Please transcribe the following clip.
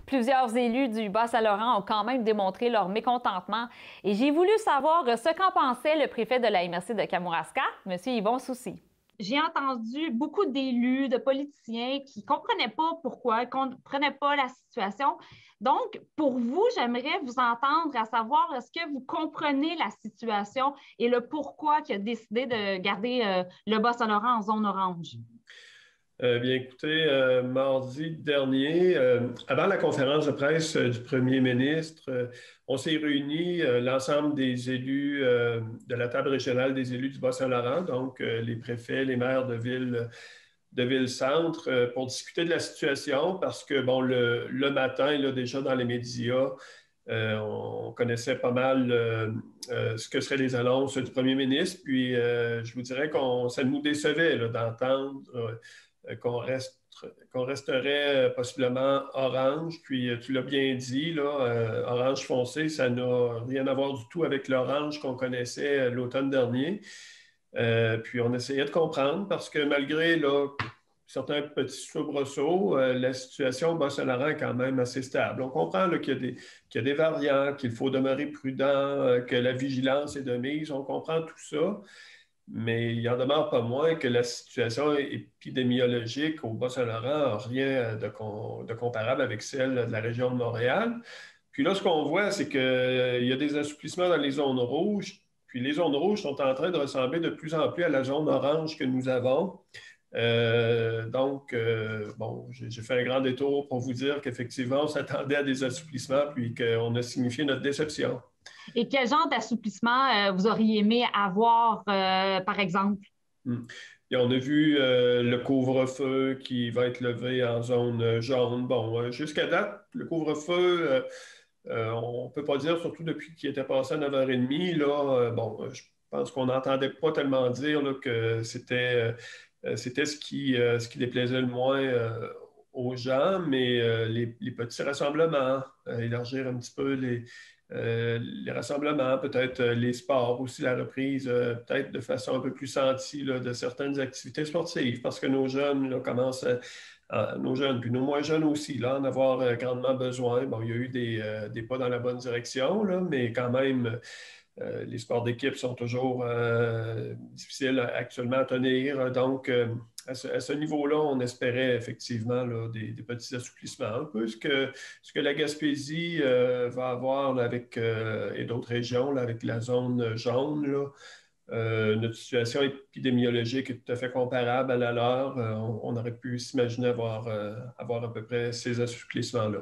Plusieurs élus du Bas-Saint-Laurent ont quand même démontré leur mécontentement et j'ai voulu savoir ce qu'en pensait le préfet de la MRC de Kamouraska, M. Yvon Soucy. J'ai entendu beaucoup d'élus, de politiciens qui ne comprenaient pas pourquoi, ne comprenaient pas la situation. Donc, pour vous, j'aimerais vous entendre à savoir, est-ce que vous comprenez la situation et le pourquoi qui a décidé de garder le Bas-Saint-Laurent en zone orange? Bien, écoutez, mardi dernier, avant la conférence de presse du premier ministre, on s'est réunis, l'ensemble des élus de la table régionale des élus du Bas-Saint-Laurent, donc les préfets, les maires de ville-centre, pour discuter de la situation parce que, bon, le matin, là, déjà dans les médias, on connaissait pas mal ce que seraient les annonces du premier ministre, puis je vous dirais ça nous décevait là, d'entendre qu'on resterait possiblement orange. Puis tu l'as bien dit, là, orange foncé, ça n'a rien à voir du tout avec l'orange qu'on connaissait l'automne dernier. Puis on essayait de comprendre parce que malgré là, certains petits soubresauts, la situation au Bas-Saint-Laurent est quand même assez stable. On comprend là, qu'il y a des variants, qu'il faut demeurer prudent, que la vigilance est de mise. On comprend tout ça. Mais il en demeure pas moins que la situation épidémiologique au Bas-Saint-Laurent n'a rien de comparable avec celle de la région de Montréal. Puis là, ce qu'on voit, c'est qu'il y a des assouplissements dans les zones rouges. Puis les zones rouges sont en train de ressembler de plus en plus à la zone orange que nous avons. Bon, j'ai fait un grand détour pour vous dire qu'effectivement, on s'attendait à des assouplissements, puis qu'on a signifié notre déception. Et quel genre d'assouplissement vous auriez aimé avoir, par exemple? Hmm. Et on a vu le couvre-feu qui va être levé en zone jaune. Bon, jusqu'à date, le couvre-feu, on ne peut pas dire, surtout depuis qu'il était passé à 9h30, là, je pense qu'on n'entendait pas tellement dire là, que c'était ce qui déplaisait le moins aux gens, mais les petits rassemblements, élargir un petit peu les rassemblements, peut-être les sports aussi, la reprise, peut-être de façon un peu plus sentie là, de certaines activités sportives, parce que nos jeunes là, commencent nos jeunes, puis nos moins jeunes aussi, là, en avoir grandement besoin. Bon, il y a eu des pas dans la bonne direction, là, mais quand même, les sports d'équipe sont toujours difficiles actuellement à tenir. Donc, à ce niveau-là, on espérait effectivement là, des petits assouplissements. Un peu ce que la Gaspésie va avoir là, avec, et d'autres régions là, avec la zone jaune. Là. Notre situation épidémiologique est tout à fait comparable à la leur. On aurait pu s'imaginer avoir à peu près ces assouplissements-là.